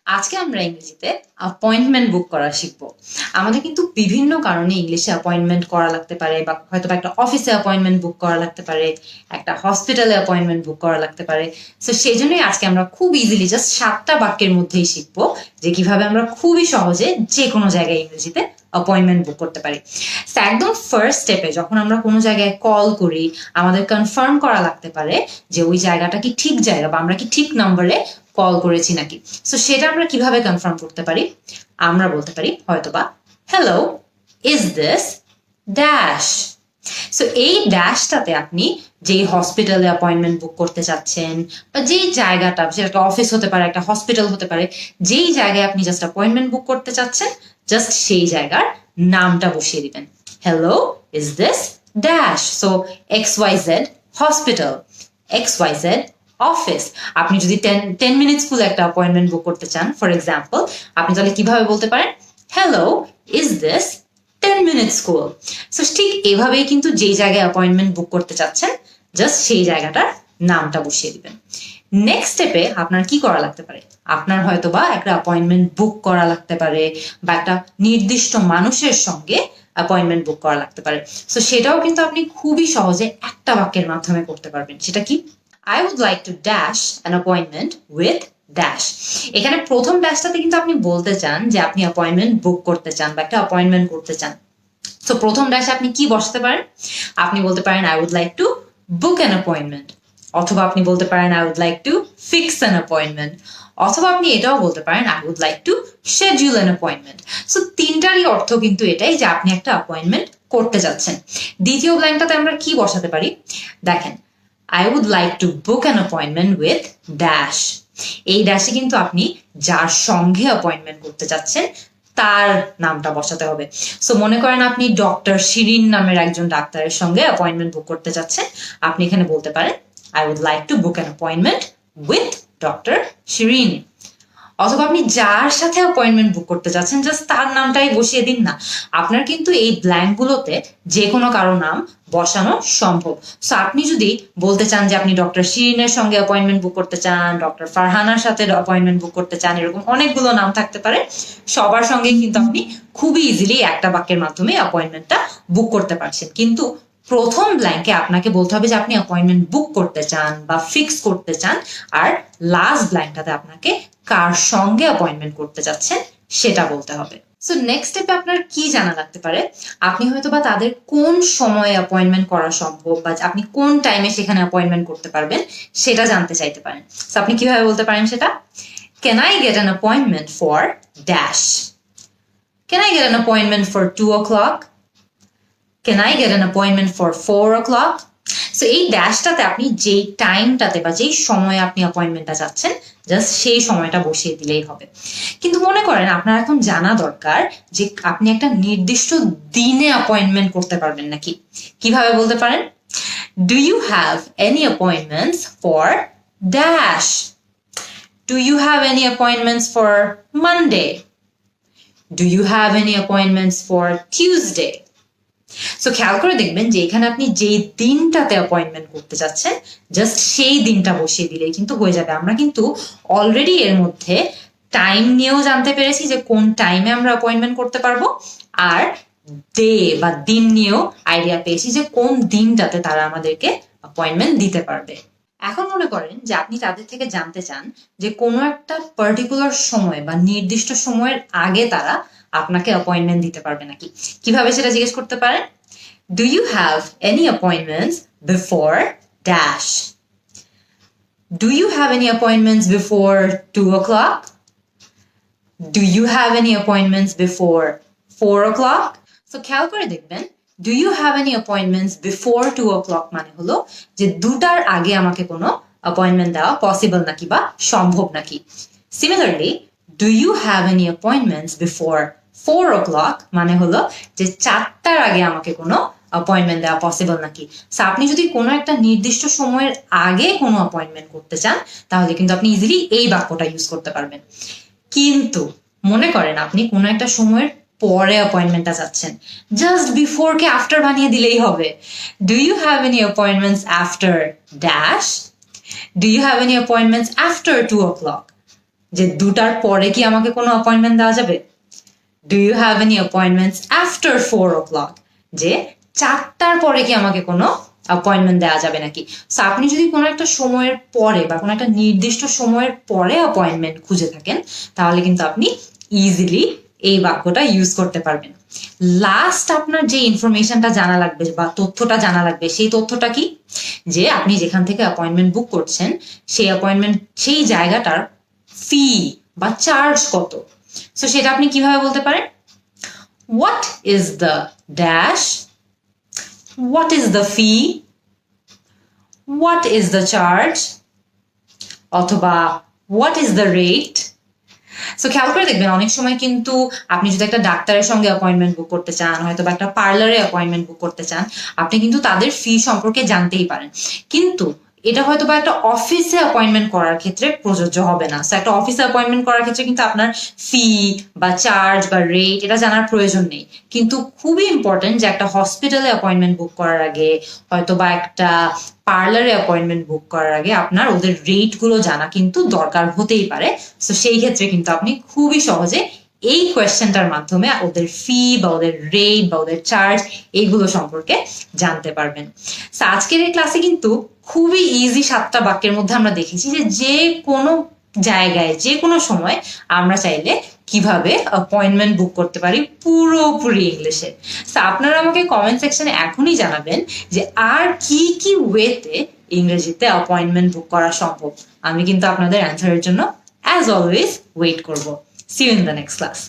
আজকে আমরা ইংরেজিতে অ্যাপয়েন্টমেন্ট বুক করা শিখবো। আমাদের কিন্তু বিভিন্ন কারণে ইংলিশে অ্যাপয়েন্টমেন্ট করা লাগতে পারে, বা হয়তো একটা অফিসে অ্যাপয়েন্টমেন্ট বুক করা লাগতে পারে, একটা হসপিটালে অ্যাপয়েন্টমেন্ট বুক করা লাগতে পারে। তো সেই জন্যই আজকে আমরা খুব ইজিলি জাস্ট 7টা বাক্যের মধ্যেই শিখবো যে কিভাবে আমরা খুবই সহজে যে কোনো জায়গায় ইংরেজিতে অ্যাপয়েন্টমেন্ট বুক করতে পারি। তো একদম ফার্স্ট স্টেপে যখন আমরা কোনো জায়গায় কল করি, আমাদের কনফার্ম করা লাগতে পারে যে ওই জায়গাটা কি ঠিক জায়গা বা আমরা কি ঠিক নম্বরে কল করেছি নাকি। সো সেটা আমরা কিভাবে কনফার্ম করতে পারি? আমরা বলতে পারি হয়তোবা, hello, is this dash. So এই ড্যাশটাতে আপনি যেই হসপিটালে অ্যাপয়েন্টমেন্ট বুক করতে চাচ্ছেন, বা যেই জায়গাটা, সেটা একটা অফিস হতে পারে, একটা হসপিটাল হতে পারে, যেই জায়গায় আপনি জাস্ট অ্যাপয়েন্টমেন্ট বুক করতে চাচ্ছেন, জাস্ট সেই জায়গার নামটা বসিয়ে দিবেন। Hello, is this dash. So XYZ hospital, XYZ office. আপনি যদি 10 মিনিট স্কুলে একটা অ্যাপয়েন্টমেন্ট বুক করতে চান ফর এক্সাম্পল, আপনি তাহলে কিভাবে বলতে পারেন? Hello, is this 10 minute school. So ঠিক এভাবেই কিন্তু যেই জায়গায় অ্যাপয়েন্টমেন্ট বুক করতে চাচ্ছেন, জাস্ট সেই জায়গাটার নামটা বসিয়ে দিবেন। নেক্সট স্টেপে আপনার কি করা লাগতে পারে? আপনার হয়তো বা একটা অ্যাপয়েন্টমেন্ট বুক করা লাগতে পারে, বা একটা নির্দিষ্ট মানুষের সঙ্গে অ্যাপয়েন্টমেন্ট বুক করা লাগতে পারে। সো সেটাও কিন্তু আপনি খুবই সহজে একটা বাক্যের মাধ্যমে করতে পারবেন। সেটা কি? I would like to dash an appointment with dash. এখানে প্রথম ড্যাশটাতে কিন্তু আপনি বলতে চান যে আপনি অ্যাপয়েন্টমেন্ট বুক করতে চান বা একটা অ্যাপয়েন্টমেন্ট করতে চান। সো প্রথম ড্যাশে আপনি কি বসাতে পারেন? আপনি বলতে পারেন I would like to book an appointment, অথবা আপনি বলতে পারেন I would like to fix an appointment, অথবা আপনি এটাও বলতে পারেন I would like to schedule an appointment. So তিনটারই অর্থ কিন্তু এটাই যে আপনি একটা অ্যাপয়েন্টমেন্ট করতে যাচ্ছেন। দ্বিতীয় ব্ল্যাঙ্কটাতে আমরা কি বসাতে পারি? দেখেন, I would like to book an appointment with dash. এই ড্যাশে কিন্তু আপনি যার সঙ্গে অ্যাপয়েন্টমেন্ট করতে যাচ্ছেন তার নামটা বসাতে হবে। সো মনে করেন আপনি ডক্টর শিরিন নামের একজন ডাক্তারের সঙ্গে অ্যাপয়েন্টমেন্ট বুক করতে যাচ্ছেন, আপনি এখানে বলতে পারেন I would like to book an appointment with Dr. Shirin. অথবা আপনি যার সাথে অ্যাপয়েন্টমেন্ট বুক করতে যাচ্ছেন জাস্ট তার নামটাই বসিয়ে দিন না। আপনার কিন্তু এই ব্ল্যাঙ্কগুলোতে যে কোনো কারো নাম বসানো সম্ভব। সো আপনি যদি বলতে চান যে আপনি ডক্টর শিরিনের সঙ্গে অ্যাপয়েন্টমেন্ট বুক করতে চান, ডক্টর ফারহানার সাথে অ্যাপয়েন্টমেন্ট বুক করতে চান, এরকম অনেকগুলো নাম থাকতে পারে। সবার সঙ্গে কিন্তু আপনি খুবই ইজিলি একটা বাক্যের মাধ্যমে অ্যাপয়েন্টমেন্টটা বুক করতে পারছেন। কিন্তু প্রথম ব্ল্যাঙ্কে আপনাকে বলতে হবে যে আপনি অ্যাপয়েন্টমেন্ট বুক করতে চান বা ফিক্স করতে চান, আর লাস্ট ব্ল্যাঙ্কটাতে আপনাকে কার সঙ্গে অ্যাপয়েন্টমেন্ট করতে যাচ্ছেন সেটা বলতে হবে। সো নেক্সট স্টেপে আপনার কি জানা লাগতে পারে? আপনি হয়তো বা তাদের কোন সময়ে অ্যাপয়েন্টমেন্ট করা সম্ভব, বা আপনি কোন টাইমে সেখানে অ্যাপয়েন্টমেন্ট করতে পারবেন সেটা জানতে চাইতে পারেন। সো আপনি কিভাবে বলতে পারেন সেটা? Can I get an appointment for dash? Can I get an appointment for 2 o'clock? Can I get an appointment for 4 o'clock? So এই ড্যাশটাতে আপনি যেই টাইমটাতে বা যেই সময়ে আপনি অ্যাপয়েন্টমেন্টটা চাচ্ছেন জাস্ট সেই সময়টা বসিয়ে দিলেই হবে। কিন্তু মনে করেন আপনার এখন জানা দরকার যে আপনি একটা নির্দিষ্ট দিনে অ্যাপয়েন্টমেন্ট করতে পারবেন নাকি। কিভাবে বলতে পারেন? Do you have any appointments for dash? Do you have any appointments for Monday? Do you have any appointments for Tuesday? So খেয়াল করে দেখবেন যে এখানে আপনি যেই দিনটাতে অ্যাপয়েন্টমেন্ট করতে যাচ্ছেন জাস্ট সেই দিনটা বসিয়ে দিলেই কিন্তু হয়ে যাবে। আমরা কিন্তু অলরেডি এর মধ্যে টাইম নিয়েও জানতে পেরেছি যে কোন টাইমে আমরা অ্যাপয়েন্টমেন্ট করতে পারবো, আর ডে বা দিন নিয়েও আইডিয়া পেয়েছি যে কোন দিনটাতে তারা আমাদেরকে অ্যাপয়েন্টমেন্ট দিতে পারবে। এখন মনে করেন যে আপনি তাদের থেকে জানতে চান যে কোনো একটা পার্টিকুলার সময় বা নির্দিষ্ট সময়ের আগে তারা আপনাকে অ্যাপয়েন্টমেন্ট দিতে পারবে নাকি। কিভাবে সেটা জিজ্ঞেস করতে পারেন? Do you have any appointments before dash? Do you have any appointments before 2 o'clock? Do you have any appointments before 4 o'clock? So খেয়াল করে দেখবেন, do you have any appointments before 2 o'clock মানে হলো যে 2টার আগে আমাকে কোনো অ্যাপয়েন্টমেন্ট দেওয়া পসিবল নাকি বা সম্ভব নাকি। Similarly, do you have any appointments before 4 o'clock মানে হলো যে 4টার আগে আমাকে কোনো অ্যাপয়েন্টমেন্ট দেওয়া পসিবল নাকি। সো আপনি যদি কোনো একটা নির্দিষ্ট সময়ের আগে কোনো অ্যাপয়েন্টমেন্ট করতে চান তাহলে কিন্তু আপনি ইজিলি এই বাক্যটা ইউজ করতে পারবেন। কিন্তু মনে করেন আপনি কোনো একটা সময়ের পরে অ্যাপয়েন্টমেন্টটা চাচ্ছেন, জাস্ট বিফোর কে আফটার বানিয়ে দিলেই হবে। Do you have any appointments after dash? Do you have any appointments after 2 o'clock? যে 2টার পরে কি আমাকে কোনো অ্যাপয়েন্টমেন্ট দেওয়া যাবে? Do you have any appointments after 4 o'clock? যে 4টার পরে কি আমাকে কোনো অ্যাপয়েন্টমেন্ট দেওয়া যাবে নাকি? সো আপনি যদি কোনো একটা সময়ের পরে বা কোনো একটা নির্দিষ্ট সময়ের পরে অ্যাপয়েন্টমেন্ট খুঁজে থাকেন, তাহলে কিন্তু আপনি ইজিলি এই বাক্যটা ইউজ করতে পারবেন। লাস্ট আপনার যে ইনফরমেশনটা জানা লাগবে বা তথ্যটা জানা লাগবে, সেই তথ্যটা কি? যে আপনি যেখান থেকে অ্যাপয়েন্টমেন্ট বুক করছেন সেই জায়গাটার ফি বা চার্জ কত। সো সেটা আপনি কিভাবে বলতে পারেন? What is the dash, what is the fee, what is the charge, অথবা what is the rate. So খেয়াল করে দেখবেন, অনেক সময় কিন্তু আপনি যদি একটা ডাক্তারের সঙ্গে অ্যাপয়েন্টমেন্ট বুক করতে চান, হয়তো বা একটা পার্লারে অ্যাপয়েন্টমেন্ট বুক করতে চান, আপনি কিন্তু তাদের ফি সম্পর্কে জানতেই পারেন, কিন্তু এটা হয়তো বা একটা অফিসে অ্যাপয়েন্টমেন্ট করার ক্ষেত্রে প্রযোজ্য হবে না। সো একটা অফিসে অ্যাপয়েন্টমেন্ট করার ক্ষেত্রে কিন্তু আপনার ফি বা চার্জ বা রেট এটা জানার প্রয়োজন নেই। কিন্তু খুবই ইম্পর্টেন্ট যে একটা হসপিটালে অ্যাপয়েন্টমেন্ট বুক করার আগে, হয়তো বা একটা পার্লারে অ্যাপয়েন্টমেন্ট বুক করার আগে আপনার ওদের রেট গুলো জানা কিন্তু দরকার হতেই পারে। সো সেই ক্ষেত্রে কিন্তু আপনি খুবই সহজে এই কোয়েশ্চেনটার মাধ্যমে ওদের ফি বা ওদের রেট বা ওদের চার্জ এইগুলো সম্পর্কে জানতে পারবেন। সো আজকের এই ক্লাসে কিন্তু খুবই ইজি 7টা বাক্যের মধ্যে আমরা দেখেছি যে কোনো জায়গায় যে কোনো সময় আমরা চাইলে কিভাবে অ্যাপয়েন্টমেন্ট বুক করতে পারি পুরোপুরি ইংলিশে। সো আপনারা আমাকে কমেন্ট সেকশনে এখনই জানাবেন যে আর কি কি ওয়েতে ইংরেজিতে অ্যাপয়েন্টমেন্ট বুক করা সম্ভব। আমি কিন্তু আপনাদের অ্যান্সারের জন্য অ্যাজ অলওয়েজ ওয়েট করব। See you in the next class.